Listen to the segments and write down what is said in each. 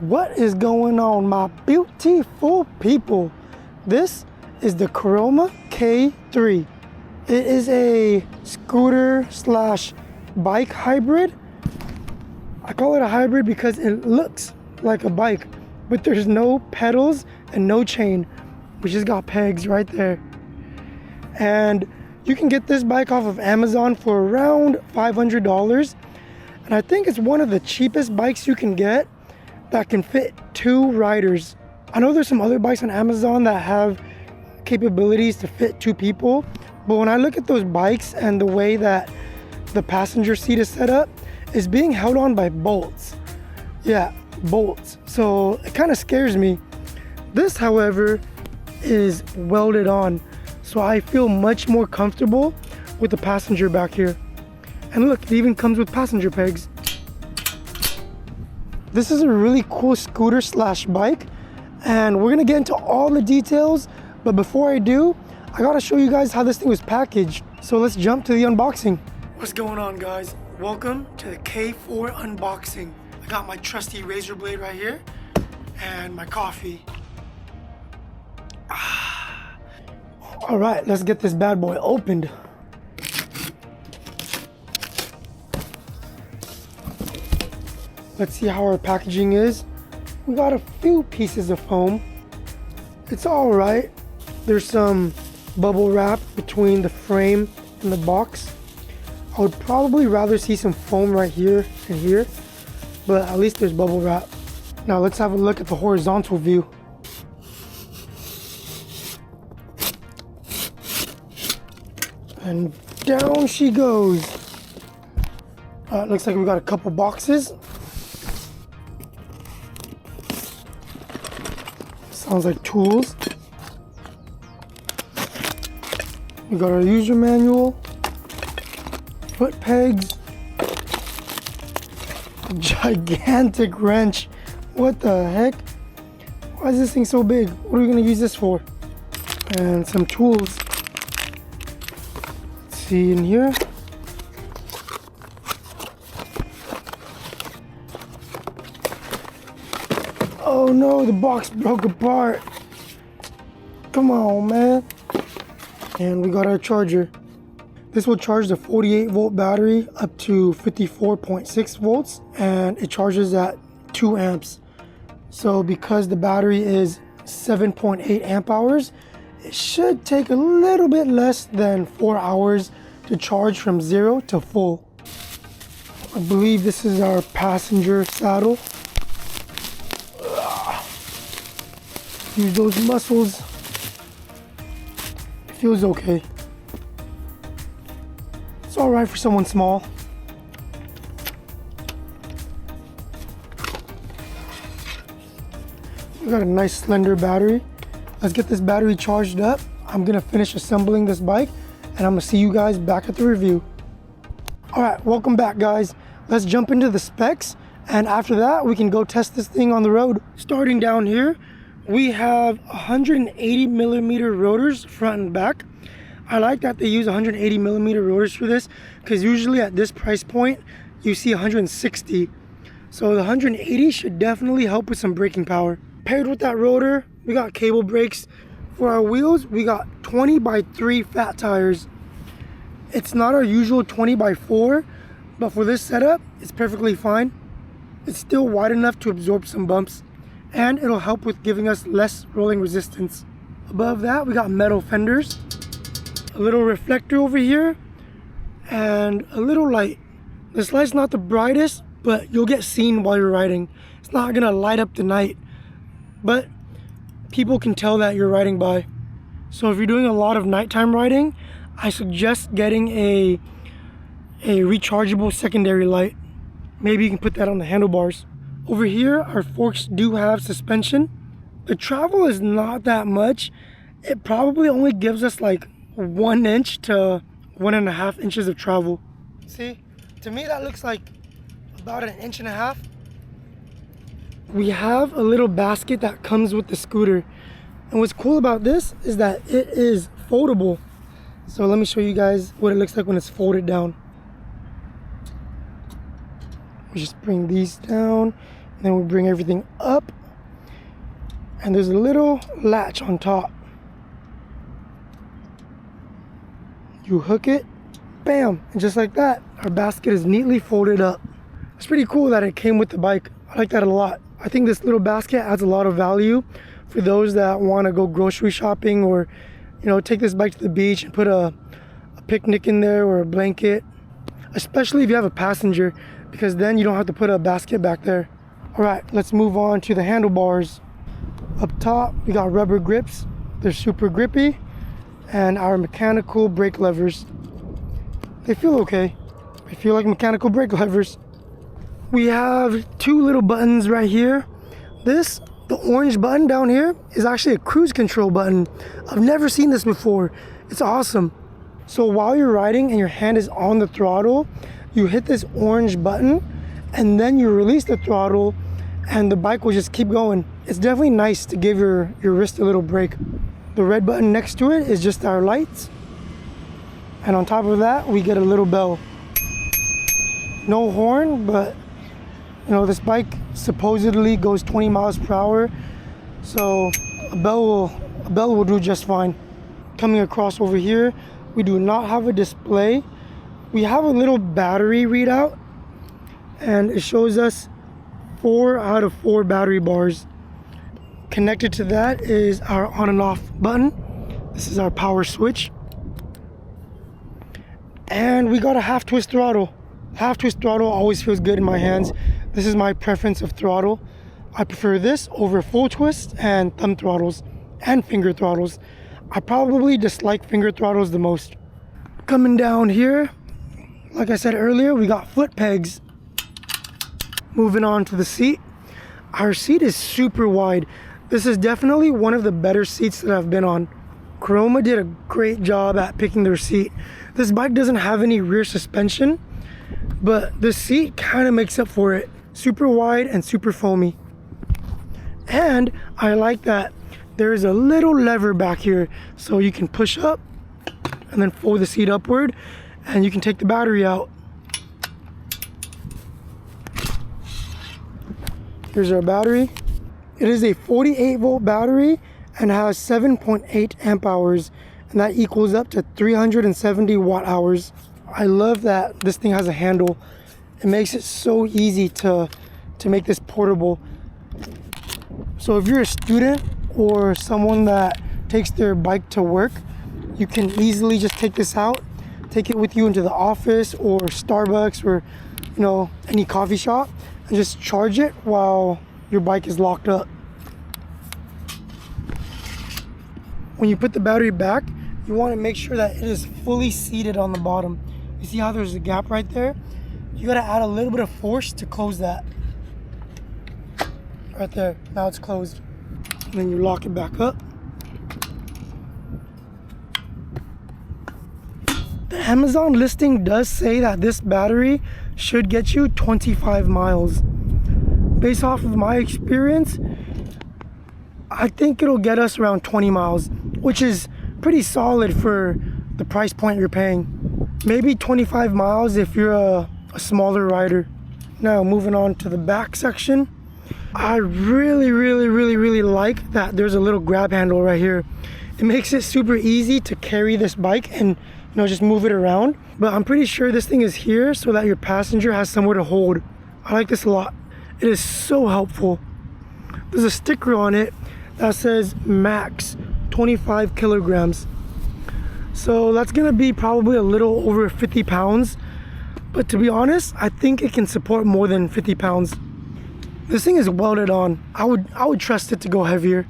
What is going on, my beautiful people? This is the Caroma K3. It is a scooter slash bike hybrid. I call it a hybrid because it looks like a bike, but there's no pedals and no chain. We just got pegs right there. And you can get this bike off of Amazon for around $500. And I think it's one of the cheapest bikes you can get that can fit 2 riders. I know there's some other bikes on Amazon that have capabilities to fit 2 people, but when I look at those bikes and the way that the passenger seat is set up, it's being held on by bolts. Yeah, bolts. So it kind of scares me. This, however, is welded on, so I feel much more comfortable with the passenger back here. And look, it even comes with passenger pegs. This is a really cool scooter slash bike, and we're gonna get into all the details, but before I do, I gotta show you guys how this thing was packaged. So let's jump to the unboxing. What's going on, guys? Welcome to the K4 unboxing. I got my trusty razor blade right here and my coffee. All right, let's get this bad boy opened. Let's see how our packaging is. We got a few pieces of foam. It's all right. There's some bubble wrap between the frame and the box. I would probably rather see some foam right here and here, but at least there's bubble wrap. Now let's have a look at the horizontal view. And down she goes. Looks like we got a couple boxes. Sounds like tools. We got our user manual, foot pegs, a gigantic wrench. What the heck? Why is this thing so big? What are we gonna use this for? And some tools. Let's see in here. Oh no, the box broke apart. Come on, man. And we got our charger. This will charge the 48 volt battery up to 54.6 volts, and it charges at 2 amps. So because the battery is 7.8 amp hours, it should take a little bit less than 4 hours to charge from 0 to full. I believe this is our passenger saddle. Use those muscles. It feels okay. It's all right for someone small. We got a nice slender battery. Let's get this battery charged up. I'm gonna finish assembling this bike, and I'm gonna see you guys back at the review. All right, welcome back, guys. Let's jump into the specs, and after that, we can go test this thing on the road. Starting down here, we have 180 millimeter rotors front and back. I like that they use 180 millimeter rotors for this, because usually at this price point you see 160. So the 180 should definitely help with some braking power. Paired with that rotor, we got cable brakes. For our wheels, we got 20 by 3 fat tires. It's not our usual 20 by 4, but for this setup it's perfectly fine. It's still wide enough to absorb some bumps, and it'll help with giving us less rolling resistance. Above that, we got metal fenders, a little reflector over here, and a little light. This light's not the brightest, but you'll get seen while you're riding. It's not gonna light up the night, but people can tell that you're riding by. So if you're doing a lot of nighttime riding, I suggest getting a rechargeable secondary light. Maybe you can put that on the handlebars. Over here, our forks do have suspension. The travel is not that much. It probably only gives us like 1 inch to 1.5 inches of travel. See, to me that looks like about 1.5 inches. We have a little basket that comes with the scooter. And what's cool about this is that it is foldable. So let me show you guys what it looks like when it's folded down. We just bring these down, then we bring everything up, and there's a little latch on top. You hook it, bam, and just like that, our basket is neatly folded up. It's pretty cool that it came with the bike. I like that a lot. I think this little basket adds a lot of value for those that want to go grocery shopping, or take this bike to the beach and put a picnic in there or a blanket, especially if you have a passenger, because then you don't have to put a basket back there. All right, let's move on to the handlebars. Up top, we got rubber grips. They're super grippy, and our mechanical brake levers. They feel okay. They feel like mechanical brake levers. We have two little buttons right here. The orange button down here is actually a cruise control button. I've never seen this before. It's awesome. So while you're riding and your hand is on the throttle, you hit this orange button and then you release the throttle and the bike will just keep going. It's definitely nice to give your wrist a little break. The red button next to it is just our lights. And on top of that, we get a little bell. No horn, but this bike supposedly goes 20 miles per hour. So a bell will do just fine. Coming across over here, we do not have a display. We have a little battery readout, and it shows us 4 out of 4 battery bars. Connected to that is our on and off button. This is our power switch. And we got a half twist throttle. Half twist throttle always feels good in my hands. This is my preference of throttle. I prefer this over full twist and thumb throttles and finger throttles. I probably dislike finger throttles the most. Coming down here, like I said earlier, we got foot pegs. Moving on to the seat. Our seat is super wide. This is definitely one of the better seats that I've been on. Caroma did a great job at picking their seat. This bike doesn't have any rear suspension, but the seat kind of makes up for it. Super wide and super foamy. And I like that there's a little lever back here, so you can push up and then fold the seat upward, and you can take the battery out. Here's our battery. It is a 48 volt battery and has 7.8 amp hours, and that equals up to 370 watt hours. I love that this thing has a handle. It makes it so easy to make this portable. So if you're a student or someone that takes their bike to work, you can easily just take this out, take it with you into the office or Starbucks or any coffee shop, and just charge it while your bike is locked up. When you put the battery back, you want to make sure that it is fully seated on the bottom. You see how there's a gap right there? You gotta add a little bit of force to close that. Right there, now it's closed. And then you lock it back up. The Amazon listing does say that this battery should get you 25 miles. Based off of my experience, I think it'll get us around 20 miles, which is pretty solid for the price point you're paying. Maybe 25 miles if you're a smaller rider. Now moving on to the back section. I really like that there's a little grab handle right here. It makes it super easy to carry this bike and just move it around. But I'm pretty sure this thing is here so that your passenger has somewhere to hold. I like this a lot. It is so helpful. There's a sticker on it that says max 25 kilograms. So that's gonna be probably a little over 50 pounds. But to be honest, I think it can support more than 50 pounds. This thing is welded on. I would trust it to go heavier.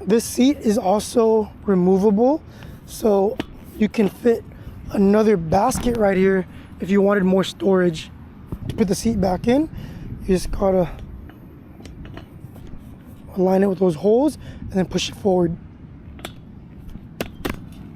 This seat is also removable, so you can fit another basket right here if you wanted more storage. To put the seat back in, you just gotta align it with those holes and then push it forward.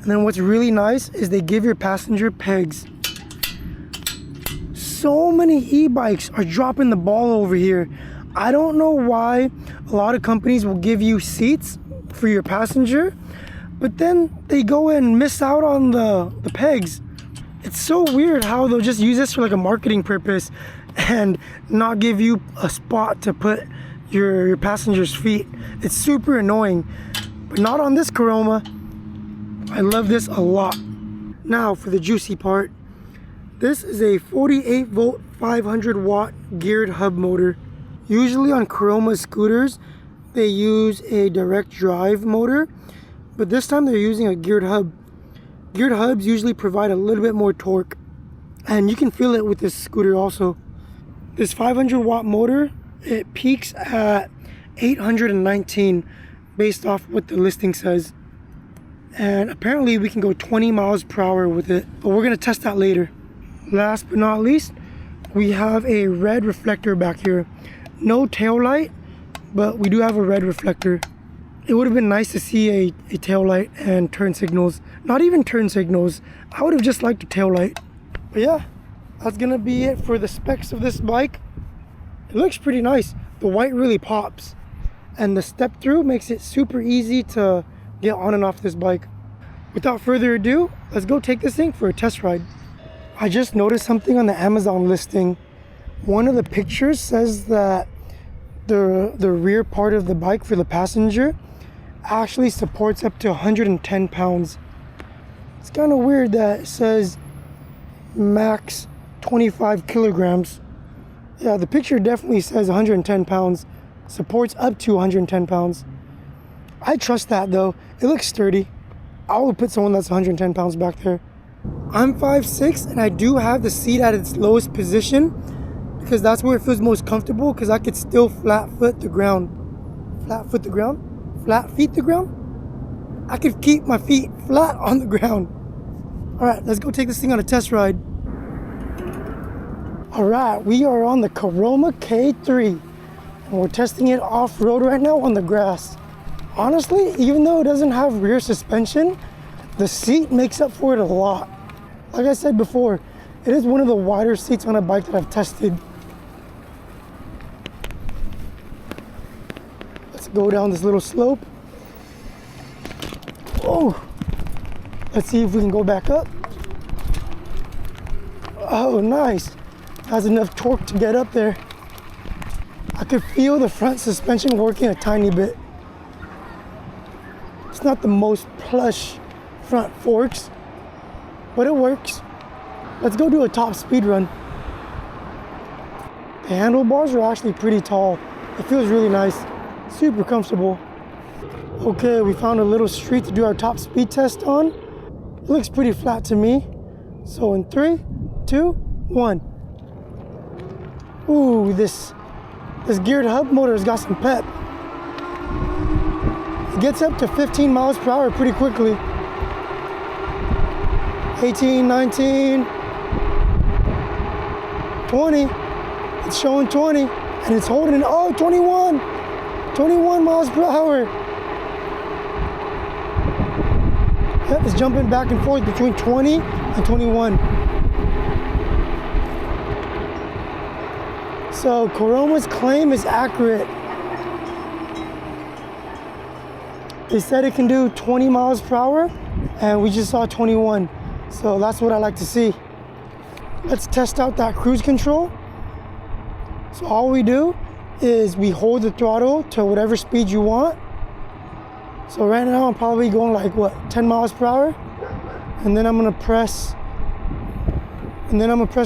And then what's really nice is they give your passenger pegs. So many e-bikes are dropping the ball over here. I don't know why a lot of companies will give you seats for your passenger, but then they go and miss out on the pegs. It's so weird how they'll just use this for like a marketing purpose and not give you a spot to put your passenger's feet. It's super annoying, but not on this Caroma. I love this a lot. Now for the juicy part. This is a 48 volt 500 watt geared hub motor. Usually on Caroma scooters they use a direct drive motor, but this time they're using a geared hub. Geared hubs usually provide a little bit more torque, and you can feel it with this scooter also. This 500 watt motor, it peaks at 819 based off what the listing says, and apparently we can go 20 miles per hour with it, but we're gonna test that later. Last but not least, we have a red reflector back here. No tail light, but we do have a red reflector. It would have been nice to see a tail light and turn signals. Not even turn signals. I would have just liked a tail light. But yeah, that's gonna be it for the specs of this bike. It looks pretty nice. The white really pops, and the step through makes it super easy to get on and off this bike. Without further ado, let's go take this thing for a test ride. I just noticed something on the Amazon listing. One of the pictures says that the rear part of the bike for the passenger actually supports up to 110 pounds. It's kind of weird that it says max 25 kilograms. Yeah, the picture definitely says 110 pounds. Supports up to 110 pounds. I trust that though. It looks sturdy. I would put someone that's 110 pounds back there. I'm 5'6", and I do have the seat at its lowest position because that's where it feels most comfortable, because I could still flat foot the ground. Flat foot the ground? Flat feet the ground? I could keep my feet flat on the ground. Alright, let's go take this thing on a test ride. Alright, we are on the Caroma K3, and we're testing it off-road right now on the grass. Honestly, even though it doesn't have rear suspension, the seat makes up for it a lot. Like I said before, it is one of the wider seats on a bike that I've tested. Let's go down this little slope. Oh, let's see if we can go back up. Oh, nice. Has enough torque to get up there. I could feel the front suspension working a tiny bit. It's not the most plush front forks, but it works. Let's go do a top speed run. The handlebars are actually pretty tall. It feels really nice, super comfortable. Okay, we found a little street to do our top speed test on. It looks pretty flat to me. So in 3, 2, 1. Ooh, this geared hub motor has got some pep. It gets up to 15 miles per hour pretty quickly. 18, 19, 20. It's showing 20, and it's holding, oh, 21. 21 miles per hour. Yep, it's jumping back and forth between 20 and 21. So Caroma's claim is accurate. They said it can do 20 miles per hour, and we just saw 21. So that's what I like to see. Let's test out that cruise control. So all we do is we hold the throttle to whatever speed you want. So right now I'm probably going like, what, 10 miles per hour? And then I'm gonna press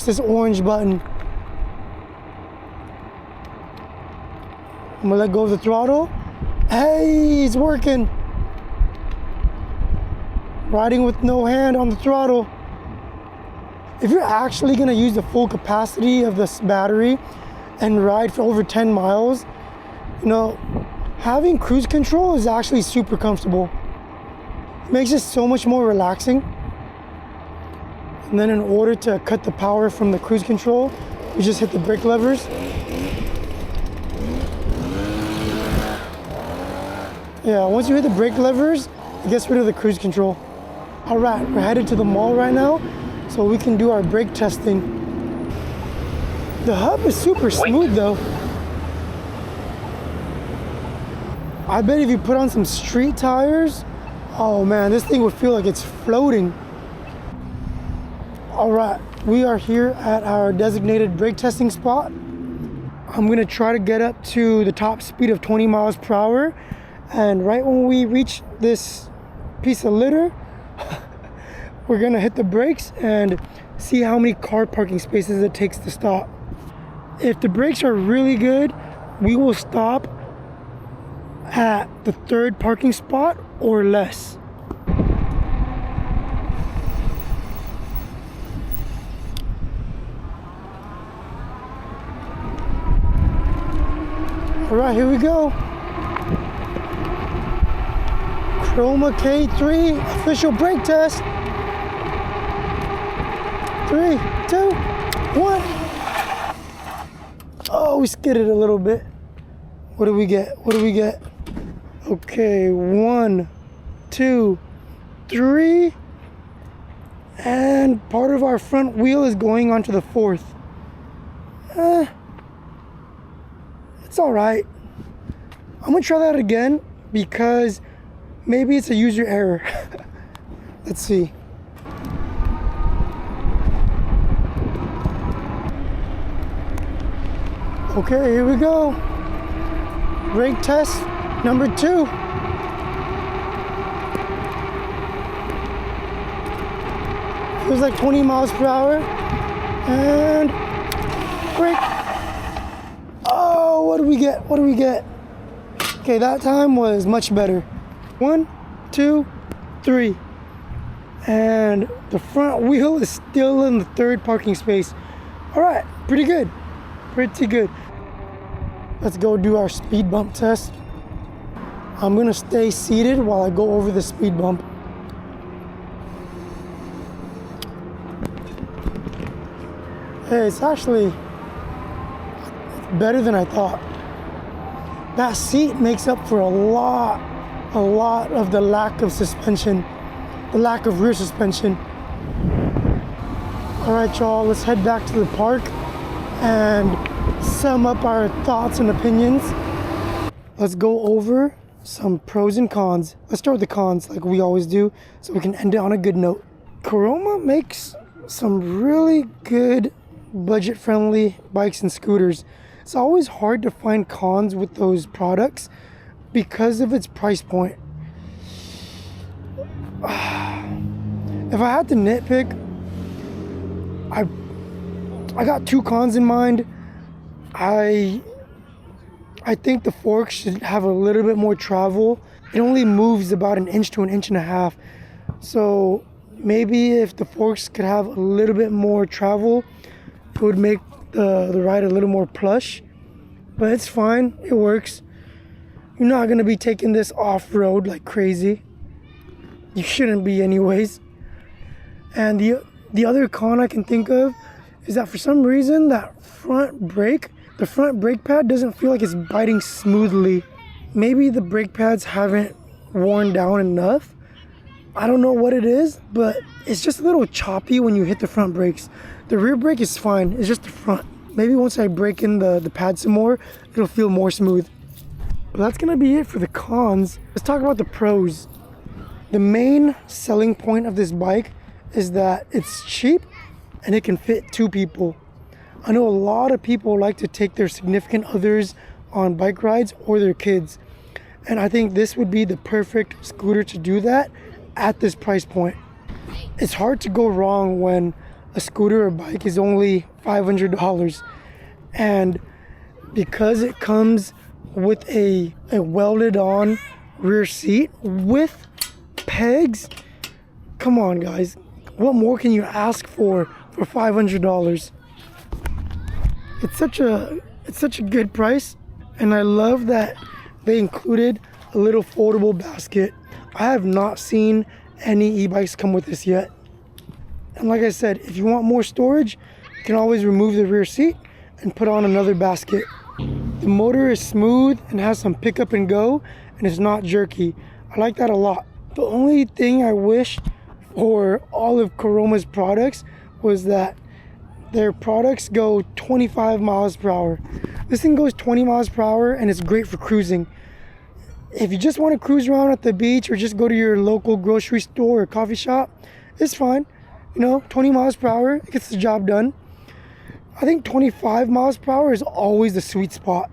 this orange button. I'm gonna let go of the throttle. Hey, it's working. Riding with no hand on the throttle. If you're actually gonna use the full capacity of this battery and ride for over 10 miles, you know, having cruise control is actually super comfortable. It makes it so much more relaxing. And then in order to cut the power from the cruise control, you just hit the brake levers. Yeah, once you hit the brake levers, it gets rid of the cruise control. All right, we're headed to the mall right now so we can do our brake testing. The hub is super smooth though. I bet if you put on some street tires, oh man, this thing would feel like it's floating. All right, we are here at our designated brake testing spot. I'm gonna try to get up to the top speed of 20 miles per hour. And right when we reach this piece of litter, we're gonna hit the brakes and see how many car parking spaces it takes to stop. If the brakes are really good, we will stop at the third parking spot or less. All right, here we go. Caroma K3 official brake test. 3, 2, 1. Oh, we skidded a little bit. What do we get? What do we get? Okay, 1, 2, 3. And part of our front wheel is going onto the fourth. It's all right. I'm gonna try that again because maybe it's a user error. Let's see. Okay, here we go. Brake test number 2. Feels like 20 miles per hour. And brake. Oh, what do we get? What do we get? Okay, that time was much better. 1, 2, 3. And the front wheel is still in the third parking space. All right, pretty good. Pretty good. Let's go do our speed bump test. I'm gonna stay seated while I go over the speed bump. Hey, it's actually better than I thought. That seat makes up for a lot of the lack of suspension, the lack of rear suspension. All right, y'all, let's head back to the park and sum up our thoughts and opinions. Let's go over some pros and cons. Let's start with the cons like we always do so we can end it on a good note. Caroma makes some really good budget-friendly bikes and scooters. It's always hard to find cons with those products because of its price point. If I had to nitpick, I got 2 cons in mind. I think the fork should have a little bit more travel. It only moves about 1 inch to 1.5 inches. So maybe if the forks could have a little bit more travel, it would make the ride a little more plush. But it's fine, it works. You're not gonna be taking this off-road like crazy. You shouldn't be anyways. And the other con I can think of is that for some reason the front brake pad doesn't feel like it's biting smoothly. Maybe the brake pads haven't worn down enough. I don't know what it is, but it's just a little choppy when you hit the front brakes. The rear brake is fine, it's just the front. Maybe once I break in the pad some more, it'll feel more smooth. But that's gonna be it for the cons. Let's talk about the pros. The main selling point of this bike is that it's cheap and it can fit 2 people. I know a lot of people like to take their significant others on bike rides or their kids. And I think this would be the perfect scooter to do that at this price point. It's hard to go wrong when a scooter or bike is only $500. And because it comes with a welded on rear seat with pegs, come on guys, what more can you ask for $500? It's such a good price, and I love that they included a little foldable basket. I have not seen any e-bikes come with this yet. And like I said, if you want more storage, you can always remove the rear seat and put on another basket. The motor is smooth and has some pick up and go, and it's not jerky. I like that a lot. The only thing I wish for all of Caroma's products was that their products go 25 miles per hour. This thing goes 20 miles per hour and it's great for cruising. If you just want to cruise around at the beach or just go to your local grocery store or coffee shop, it's fine. You know, 20 miles per hour, it gets the job done. I think 25 miles per hour is always the sweet spot.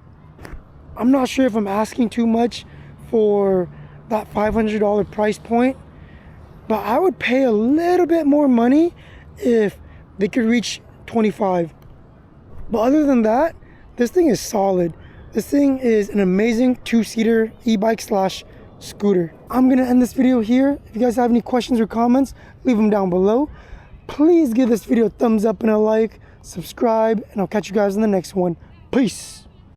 I'm not sure if I'm asking too much for that $500 price point, but I would pay a little bit more money if they could reach 25. But other than that, this thing is solid. This thing is an amazing two-seater e-bike slash scooter. I'm gonna end this video here. If you guys have any questions or comments, leave them down below. Please give this video a thumbs up and a like, subscribe, and I'll catch you guys in the next one. Peace.